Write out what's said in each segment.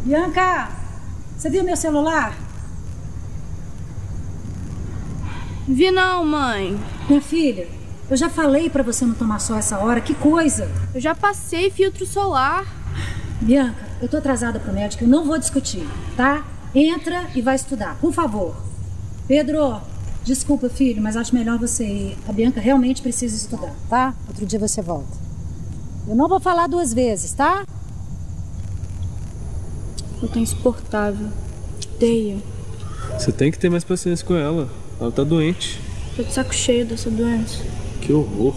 Bianca, você viu meu celular? Vi não, mãe. Minha filha, eu já falei pra você não tomar sol essa hora. Que coisa! Eu já passei filtro solar. Bianca, eu tô atrasada pro médico, eu não vou discutir, tá? Entra e vai estudar, por favor. Pedro, desculpa, filho, mas acho melhor você ir. A Bianca realmente precisa estudar, tá? Outro dia você volta. Eu não vou falar 2 vezes, tá? Eu tô insuportável. Odeio. Você tem que ter mais paciência com ela. Ela tá doente. Tô de saco cheio dessa doença. Que horror.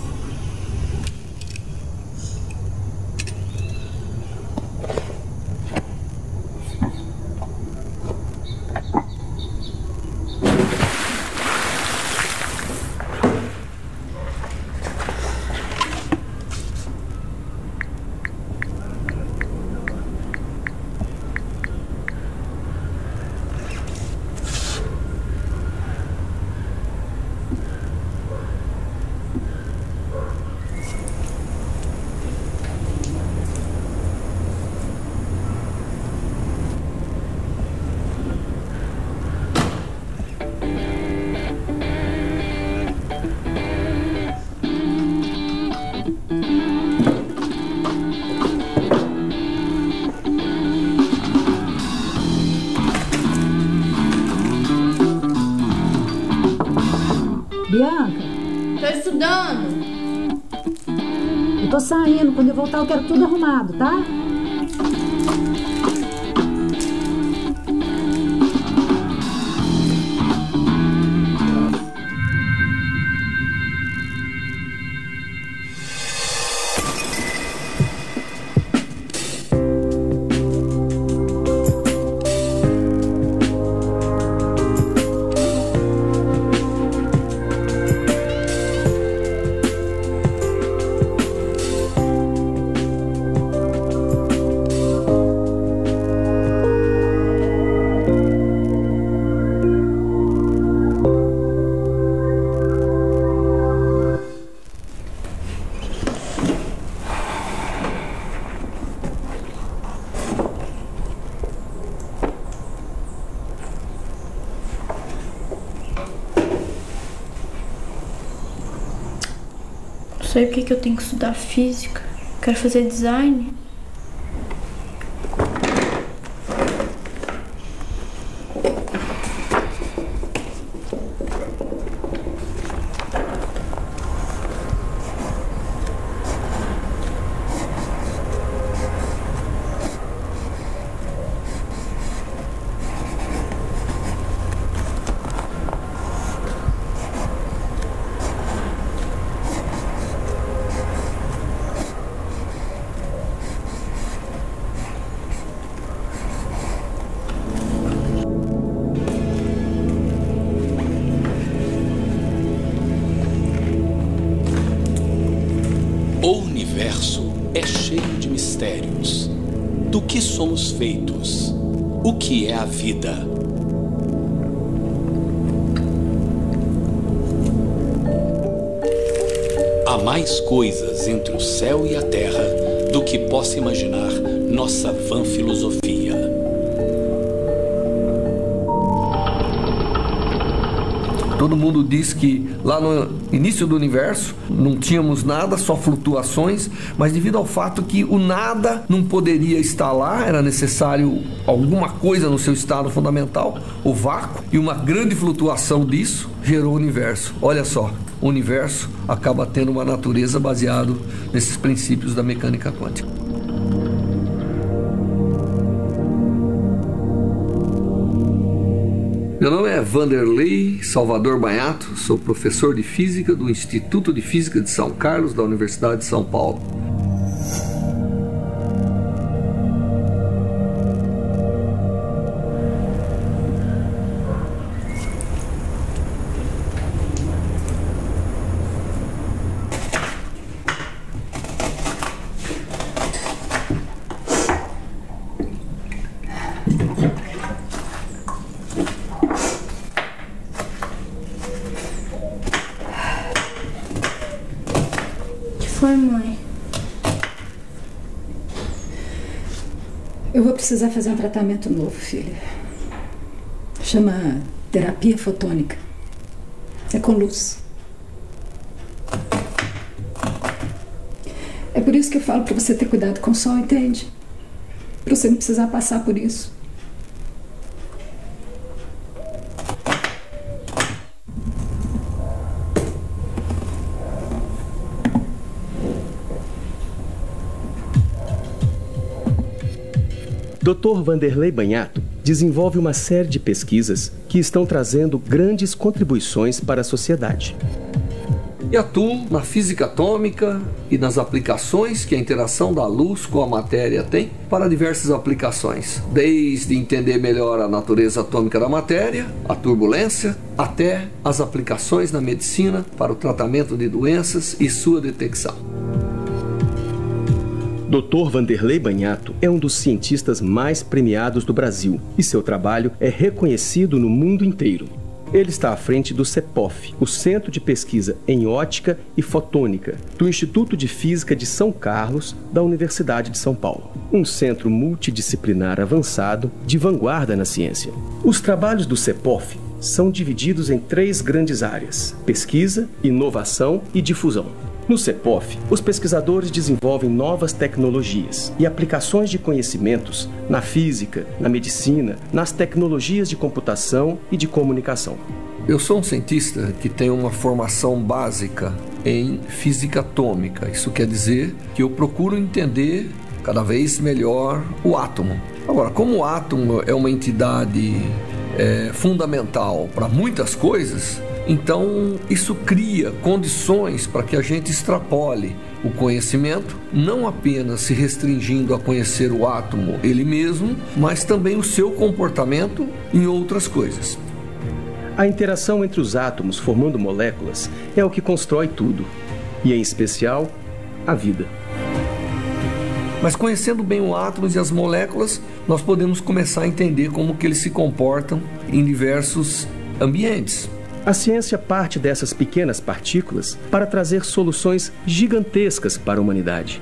Bianca, Tô estudando. eu tô saindo. Quando eu voltar, eu quero tudo arrumado, tá? Não sei por que eu tenho que estudar física. Quero fazer design. O universo é cheio de mistérios. Do que somos feitos? O que é a vida? Há mais coisas entre o céu e a terra do que possa imaginar nossa vã filosofia. Todo mundo diz que lá no início do universo não tínhamos nada, só flutuações, mas devido ao fato que o nada não poderia estar lá, era necessário alguma coisa no seu estado fundamental, o vácuo, e uma grande flutuação disso gerou o universo. Olha só, o universo acaba tendo uma natureza baseada nesses princípios da mecânica quântica. Meu nome é Vanderlei Salvador Banhato, sou professor de Física do Instituto de Física de São Carlos, da Universidade de São Paulo. Foi, mãe? Eu vou precisar fazer um tratamento novo, filha. Chama terapia fotônica. É com luz. É por isso que eu falo pra você ter cuidado com o sol, entende? Pra você não precisar passar por isso. Dr. Vanderlei Banhato desenvolve uma série de pesquisas que estão trazendo grandes contribuições para a sociedade. E atuo na física atômica e nas aplicações que a interação da luz com a matéria tem para diversas aplicações, desde entender melhor a natureza atômica da matéria, a turbulência, até as aplicações na medicina para o tratamento de doenças e sua detecção. Dr. Vanderlei Banhato é um dos cientistas mais premiados do Brasil e seu trabalho é reconhecido no mundo inteiro. Ele está à frente do CEPOF, o Centro de Pesquisa em Ótica e Fotônica, do Instituto de Física de São Carlos, da Universidade de São Paulo. Um centro multidisciplinar avançado, de vanguarda na ciência. Os trabalhos do CEPOF são divididos em 3 grandes áreas: pesquisa, inovação e difusão. No CEPOF, os pesquisadores desenvolvem novas tecnologias e aplicações de conhecimentos na física, na medicina, nas tecnologias de computação e de comunicação. Eu sou um cientista que tem uma formação básica em física atômica. Isso quer dizer que eu procuro entender cada vez melhor o átomo. Agora, como o átomo é uma entidade fundamental para muitas coisas, então isso cria condições para que a gente extrapole o conhecimento, não apenas se restringindo a conhecer o átomo ele mesmo, mas também o seu comportamento em outras coisas. A interação entre os átomos formando moléculas é o que constrói tudo, e em especial, a vida. Mas conhecendo bem o átomo e as moléculas, nós podemos começar a entender como que eles se comportam em diversos ambientes. A ciência parte dessas pequenas partículas para trazer soluções gigantescas para a humanidade.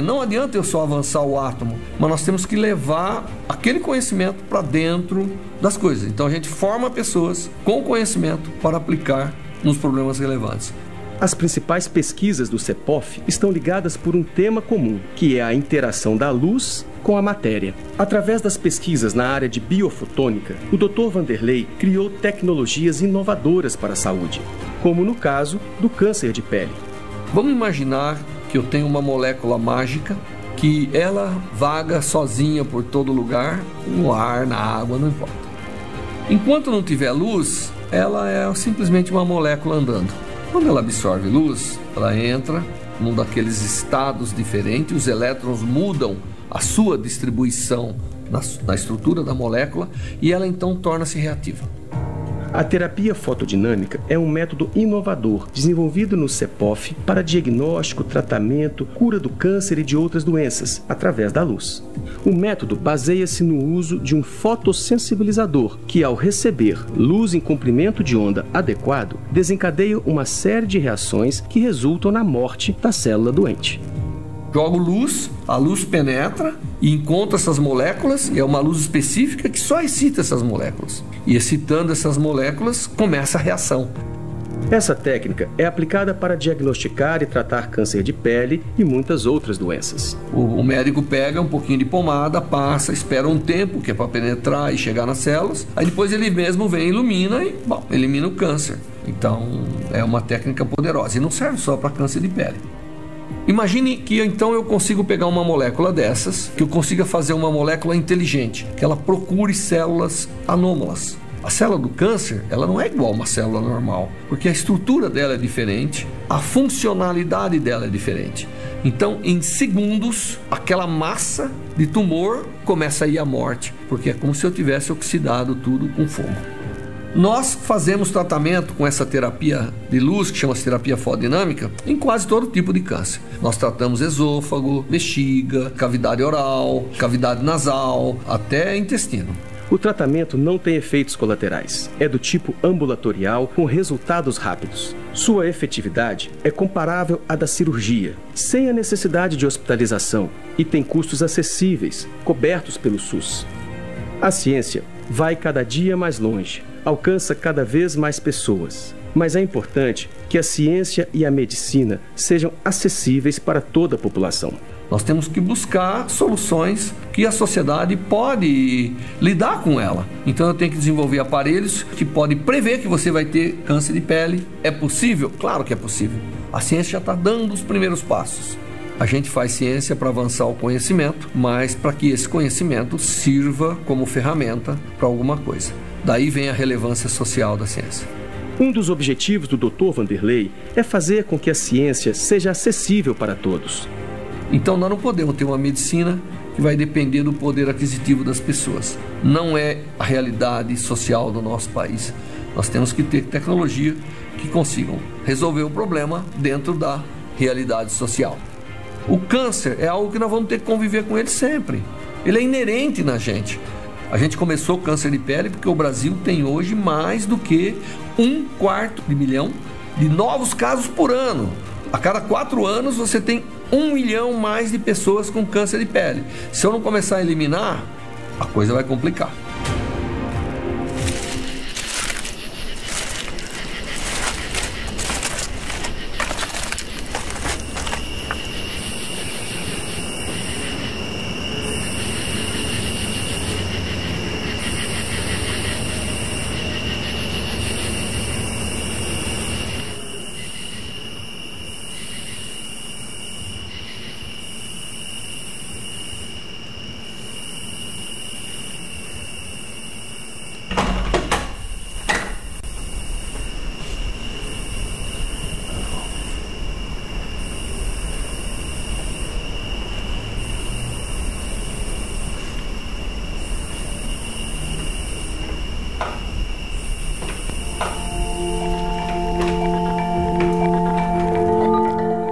Não adianta eu só avançar o átomo, mas nós temos que levar aquele conhecimento para dentro das coisas. Então a gente forma pessoas com conhecimento para aplicar nos problemas relevantes. As principais pesquisas do CEPOF estão ligadas por um tema comum, que é a interação da luz com a matéria. Através das pesquisas na área de biofotônica, o Dr. Vanderlei criou tecnologias inovadoras para a saúde, como no caso do câncer de pele. Vamos imaginar que eu tenho uma molécula mágica que ela vaga sozinha por todo lugar, no ar, na água, não importa. Enquanto não tiver luz, ela é simplesmente uma molécula andando. Quando ela absorve luz, ela entra num daqueles estados diferentes, os elétrons mudam a sua distribuição na estrutura da molécula e ela então torna-se reativa. A terapia fotodinâmica é um método inovador desenvolvido no CEPOF para diagnóstico, tratamento, cura do câncer e de outras doenças, através da luz. O método baseia-se no uso de um fotossensibilizador que, ao receber luz em comprimento de onda adequado, desencadeia uma série de reações que resultam na morte da célula doente. Jogo luz, a luz penetra e encontra essas moléculas, e é uma luz específica que só excita essas moléculas. E excitando essas moléculas, começa a reação. Essa técnica é aplicada para diagnosticar e tratar câncer de pele e muitas outras doenças. O médico pega um pouquinho de pomada, passa, espera um tempo, que é para penetrar e chegar nas células, aí depois ele mesmo vem, ilumina e elimina o câncer. Então, é uma técnica poderosa e não serve só para câncer de pele. Imagine que então eu consigo pegar uma molécula dessas, que eu consiga fazer uma molécula inteligente, que ela procure células anômalas. A célula do câncer, ela não é igual a uma célula normal, porque a estrutura dela é diferente, a funcionalidade dela é diferente. Então, em segundos, aquela massa de tumor começa a ir à morte, porque é como se eu tivesse oxidado tudo com fogo. Nós fazemos tratamento com essa terapia de luz, que chama-se terapia fotodinâmica, em quase todo tipo de câncer. Nós tratamos esôfago, bexiga, cavidade oral, cavidade nasal, até intestino. O tratamento não tem efeitos colaterais. É do tipo ambulatorial, com resultados rápidos. Sua efetividade é comparável à da cirurgia, sem a necessidade de hospitalização, e tem custos acessíveis, cobertos pelo SUS. A ciência vai cada dia mais longe, alcança cada vez mais pessoas. Mas é importante que a ciência e a medicina sejam acessíveis para toda a população. Nós temos que buscar soluções que a sociedade pode lidar com ela. Então eu tenho que desenvolver aparelhos que podem prever que você vai ter câncer de pele. É possível? Claro que é possível. A ciência já está dando os primeiros passos. A gente faz ciência para avançar o conhecimento, mas para que esse conhecimento sirva como ferramenta para alguma coisa. Daí vem a relevância social da ciência. Um dos objetivos do Dr. Vanderlei é fazer com que a ciência seja acessível para todos. Então nós não podemos ter uma medicina que vai depender do poder aquisitivo das pessoas. Não é a realidade social do nosso país. Nós temos que ter tecnologia que consigam resolver o problema dentro da realidade social. O câncer é algo que nós vamos ter que conviver com ele sempre. Ele é inerente na gente. A gente começou o câncer de pele porque o Brasil tem hoje mais do que 1/4 de milhão de novos casos por ano. A cada 4 anos você tem 1 milhão mais de pessoas com câncer de pele. Se eu não começar a eliminar, a coisa vai complicar.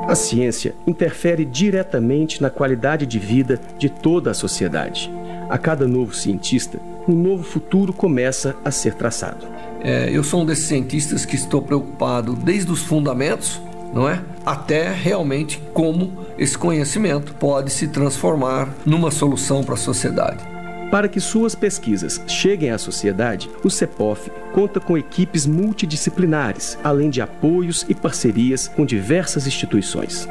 A ciência interfere diretamente na qualidade de vida de toda a sociedade. A cada novo cientista, um novo futuro começa a ser traçado. Eu sou um desses cientistas que estou preocupado desde os fundamentos, não é? Até realmente como esse conhecimento pode se transformar numa solução para a sociedade. Para que suas pesquisas cheguem à sociedade, o CEPOF conta com equipes multidisciplinares, além de apoios e parcerias com diversas instituições.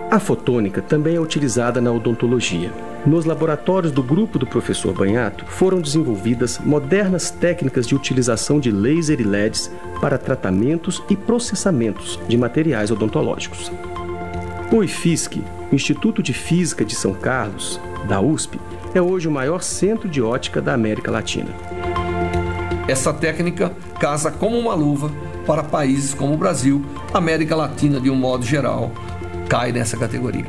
A fotônica também é utilizada na odontologia. Nos laboratórios do grupo do professor Banhato foram desenvolvidas modernas técnicas de utilização de laser e LEDs para tratamentos e processamentos de materiais odontológicos. O IFISC, Instituto de Física de São Carlos, da USP, é hoje o maior centro de ótica da América Latina. Essa técnica casa como uma luva para países como o Brasil, América Latina de um modo geral, cai nessa categoria.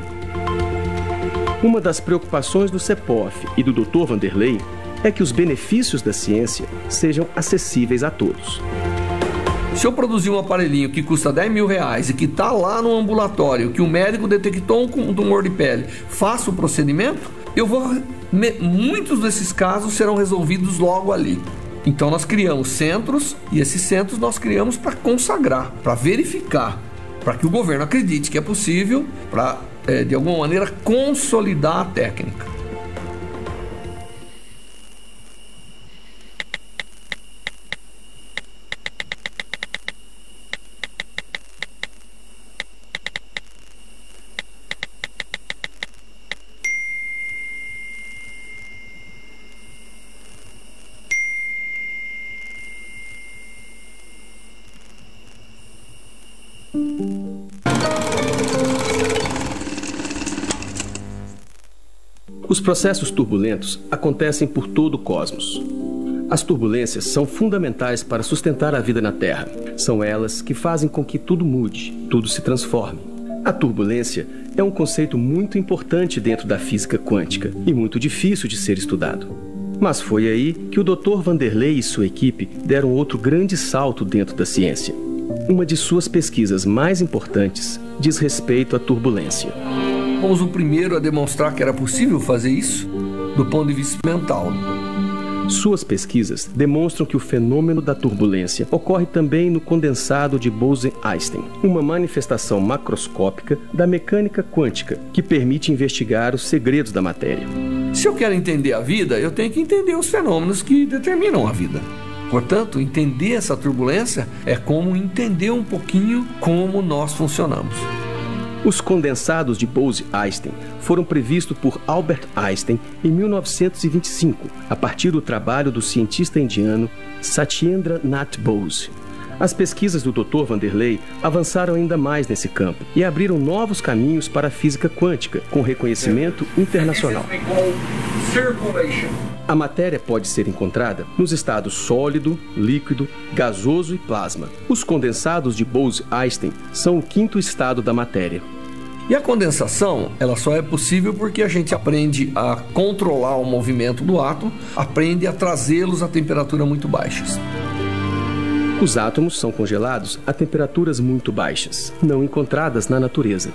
Uma das preocupações do CEPOF e do Dr. Vanderlei é que os benefícios da ciência sejam acessíveis a todos. Se eu produzir um aparelhinho que custa R$10 mil e que está lá no ambulatório, que o médico detectou um tumor de pele, faça o procedimento, muitos desses casos serão resolvidos logo ali. Então nós criamos centros, e esses centros nós criamos para consagrar, para verificar, para que o governo acredite que é possível, para de alguma maneira consolidar a técnica. Os processos turbulentos acontecem por todo o cosmos. As turbulências são fundamentais para sustentar a vida na Terra. São elas que fazem com que tudo mude, tudo se transforme. A turbulência é um conceito muito importante dentro da física quântica e muito difícil de ser estudado. Mas foi aí que o Dr. Vanderlei e sua equipe deram outro grande salto dentro da ciência. Uma de suas pesquisas mais importantes diz respeito à turbulência. Fomos o primeiro a demonstrar que era possível fazer isso do ponto de vista mental. Suas pesquisas demonstram que o fenômeno da turbulência ocorre também no condensado de Bose-Einstein, uma manifestação macroscópica da mecânica quântica que permite investigar os segredos da matéria. Se eu quero entender a vida, eu tenho que entender os fenômenos que determinam a vida. Portanto, entender essa turbulência é como entender um pouquinho como nós funcionamos. Os condensados de Bose-Einstein foram previstos por Albert Einstein em 1925, a partir do trabalho do cientista indiano Satyendra Nath Bose. As pesquisas do Dr. Vanderlei avançaram ainda mais nesse campo e abriram novos caminhos para a física quântica, com reconhecimento internacional. A matéria pode ser encontrada nos estados sólido, líquido, gasoso e plasma. Os condensados de Bose-Einstein são o quinto estado da matéria. E a condensação, ela só é possível porque a gente aprende a controlar o movimento do átomo, aprende a trazê-los a temperaturas muito baixas. Os átomos são congelados a temperaturas muito baixas, não encontradas na natureza.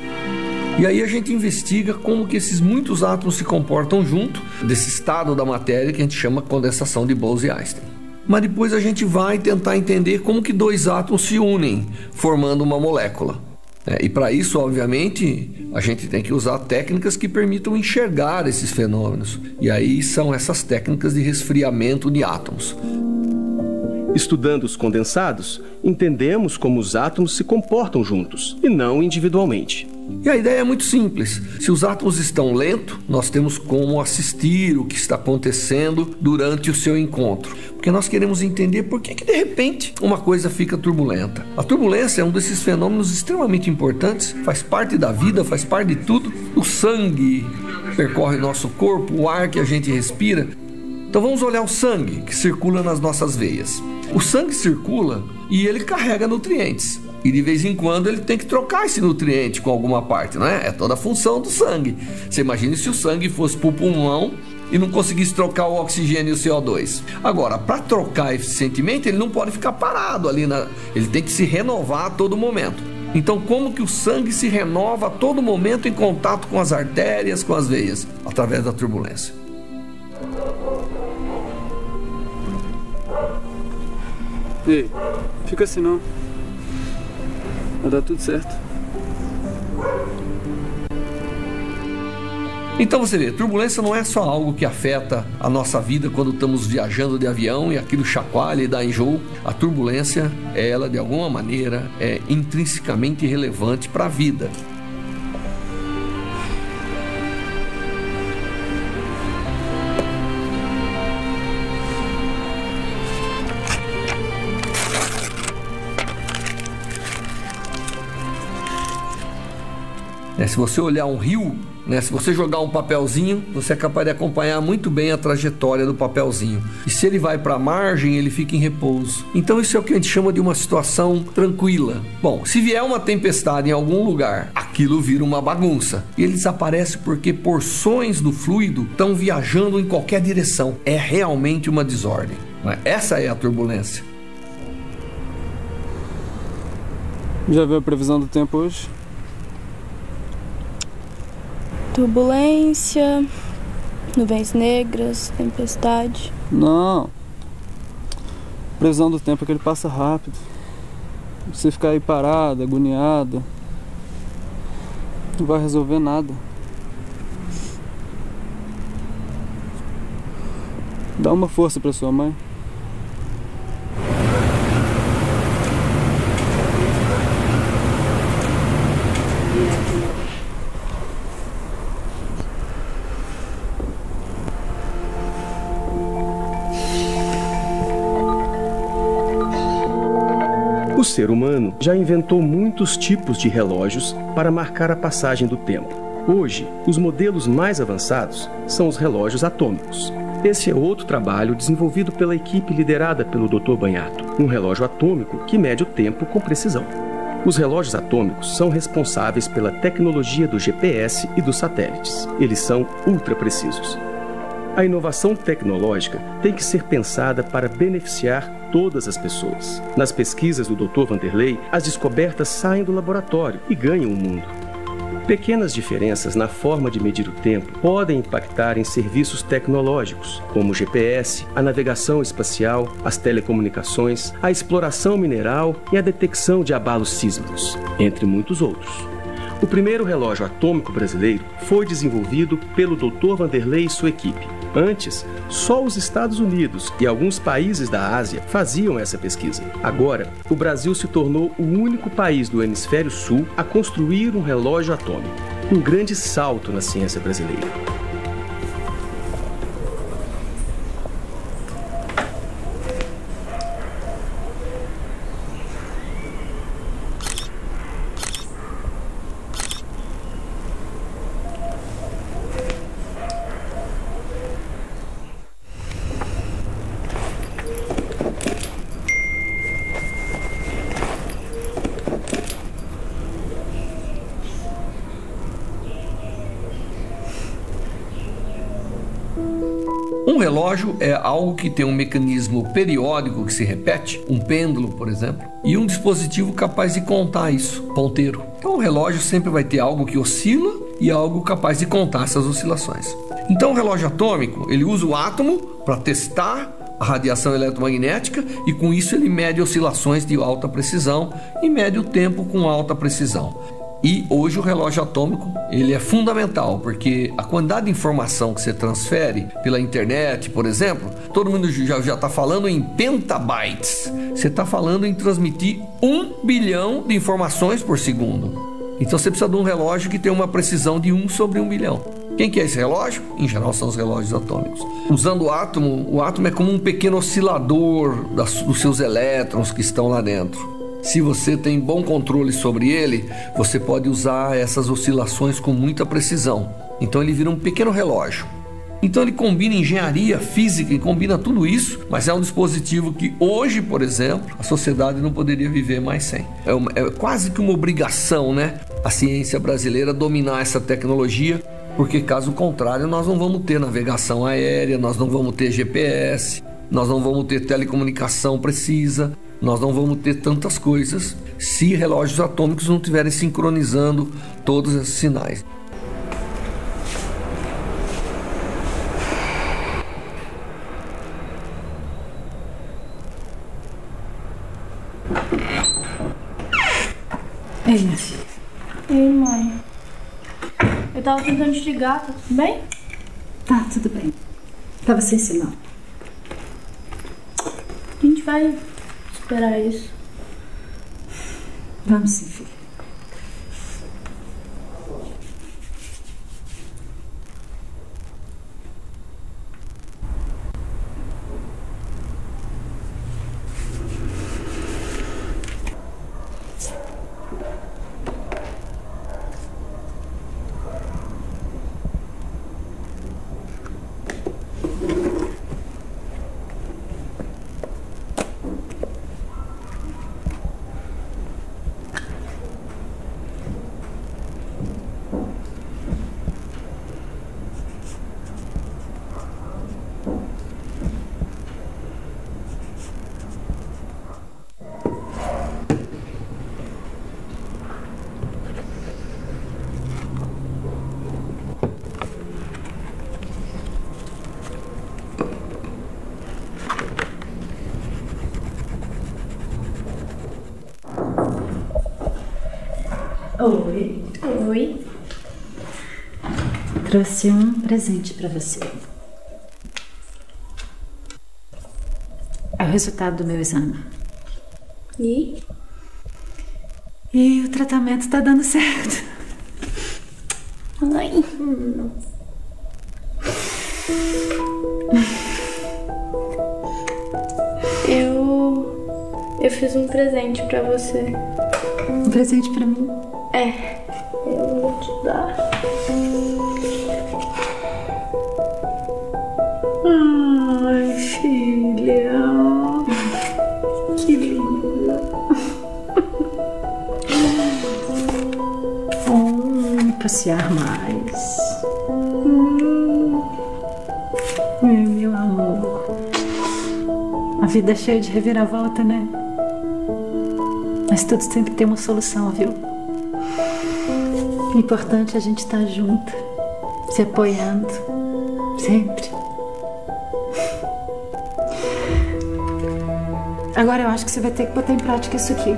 E aí a gente investiga como que esses muitos átomos se comportam junto desse estado da matéria que a gente chama condensação de Bose-Einstein. Mas depois a gente vai tentar entender como que dois átomos se unem, formando uma molécula. E para isso, obviamente, a gente tem que usar técnicas que permitam enxergar esses fenômenos. E aí são essas técnicas de resfriamento de átomos. Estudando os condensados, entendemos como os átomos se comportam juntos, e não individualmente. E a ideia é muito simples. Se os átomos estão lentos, nós temos como assistir o que está acontecendo durante o seu encontro. Porque nós queremos entender por que de repente uma coisa fica turbulenta. A turbulência é um desses fenômenos extremamente importantes, faz parte da vida, faz parte de tudo. O sangue percorre nosso corpo, o ar que a gente respira. Então vamos olhar o sangue que circula nas nossas veias. O sangue circula e ele carrega nutrientes. E de vez em quando ele tem que trocar esse nutriente com alguma parte, não é? É toda a função do sangue. Você imagina se o sangue fosse para o pulmão e não conseguisse trocar o oxigênio e o CO2. Agora, para trocar eficientemente, ele não pode ficar parado ali. Ele tem que se renovar a todo momento. Então, como que o sangue se renova a todo momento em contato com as artérias, com as veias? Através da turbulência. Ei, fica assim não. Vai dar tudo certo. Então você vê, turbulência não é só algo que afeta a nossa vida quando estamos viajando de avião e aquilo chacoalha e dá enjoo. A turbulência, ela de alguma maneira é intrinsecamente relevante para a vida. Se você olhar um rio, se você jogar um papelzinho, você é capaz de acompanhar muito bem a trajetória do papelzinho. E se ele vai para a margem, ele fica em repouso. Então isso é o que a gente chama de uma situação tranquila. Bom, se vier uma tempestade em algum lugar, aquilo vira uma bagunça. E ele desaparece porque porções do fluido estão viajando em qualquer direção. É realmente uma desordem. Essa é a turbulência. Já viu a previsão do tempo hoje? Turbulência, nuvens negras, tempestade. Não. A previsão do tempo é que ele passa rápido. Você ficar aí parado, agoniado, não vai resolver nada. Dá uma força pra sua mãe. O ser humano já inventou muitos tipos de relógios para marcar a passagem do tempo. Hoje, os modelos mais avançados são os relógios atômicos. Esse é outro trabalho desenvolvido pela equipe liderada pelo Dr. Banhato, um relógio atômico que mede o tempo com precisão. Os relógios atômicos são responsáveis pela tecnologia do GPS e dos satélites. Eles são ultra precisos. A inovação tecnológica tem que ser pensada para beneficiar todas as pessoas. Nas pesquisas do Dr. Vanderlei, as descobertas saem do laboratório e ganham o mundo. Pequenas diferenças na forma de medir o tempo podem impactar em serviços tecnológicos, como o GPS, a navegação espacial, as telecomunicações, a exploração mineral e a detecção de abalos sísmicos, entre muitos outros. O primeiro relógio atômico brasileiro foi desenvolvido pelo Dr. Vanderlei e sua equipe. Antes, só os Estados Unidos e alguns países da Ásia faziam essa pesquisa. Agora, o Brasil se tornou o único país do hemisfério sul a construir um relógio atômico. Um grande salto na ciência brasileira. Um relógio é algo que tem um mecanismo periódico que se repete, um pêndulo, por exemplo, e um dispositivo capaz de contar isso, ponteiro. Então o relógio sempre vai ter algo que oscila e algo capaz de contar essas oscilações. Então o relógio atômico, ele usa o átomo para testar a radiação eletromagnética e com isso ele mede oscilações de alta precisão e mede o tempo com alta precisão. E hoje o relógio atômico ele é fundamental, porque a quantidade de informação que você transfere pela internet, por exemplo, todo mundo já está falando em petabytes. Você está falando em transmitir 1 bilhão de informações por segundo. Então você precisa de um relógio que tem uma precisão de 1 sobre 1 bilhão. Quem que é esse relógio? Em geral são os relógios atômicos. Usando o átomo é como um pequeno oscilador dos seus elétrons que estão lá dentro. Se você tem bom controle sobre ele, você pode usar essas oscilações com muita precisão. Então ele vira um pequeno relógio. Então ele combina engenharia, física e combina tudo isso, mas é um dispositivo que hoje, por exemplo, a sociedade não poderia viver mais sem. É quase que uma obrigação, né? A ciência brasileira dominar essa tecnologia, porque caso contrário nós não vamos ter navegação aérea, nós não vamos ter GPS, nós não vamos ter telecomunicação precisa. Nós não vamos ter tantas coisas se relógios atômicos não estiverem sincronizando todos esses sinais. Ei, minha filha. Ei, mãe. Eu tava tentando te ligar, tá tudo bem? Tá, tudo bem. Tava sem sinal. A gente vai esperar isso. Vamos sim, filha. Oi. Oi. Trouxe um presente pra você. É o resultado do meu exame. E? E o tratamento tá dando certo. Ai. Eu fiz um presente pra você. Um presente pra mim? É, eu vou te dar. Ai, filha. Que linda. Passear mais. Meu amor. A vida é cheia de reviravolta, né? Mas tudo sempre tem uma solução, viu? O importante é a gente estar junto, se apoiando, sempre. Agora eu acho que você vai ter que botar em prática isso aqui.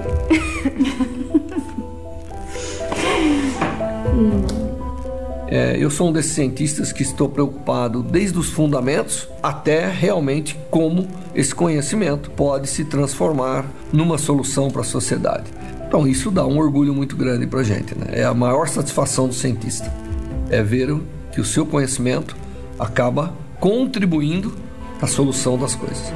Eu sou um desses cientistas que estou preocupado desde os fundamentos até realmente como esse conhecimento pode se transformar numa solução para a sociedade. Então isso dá um orgulho muito grande para a gente, né? É a maior satisfação do cientista, é ver que o seu conhecimento acaba contribuindo para a solução das coisas.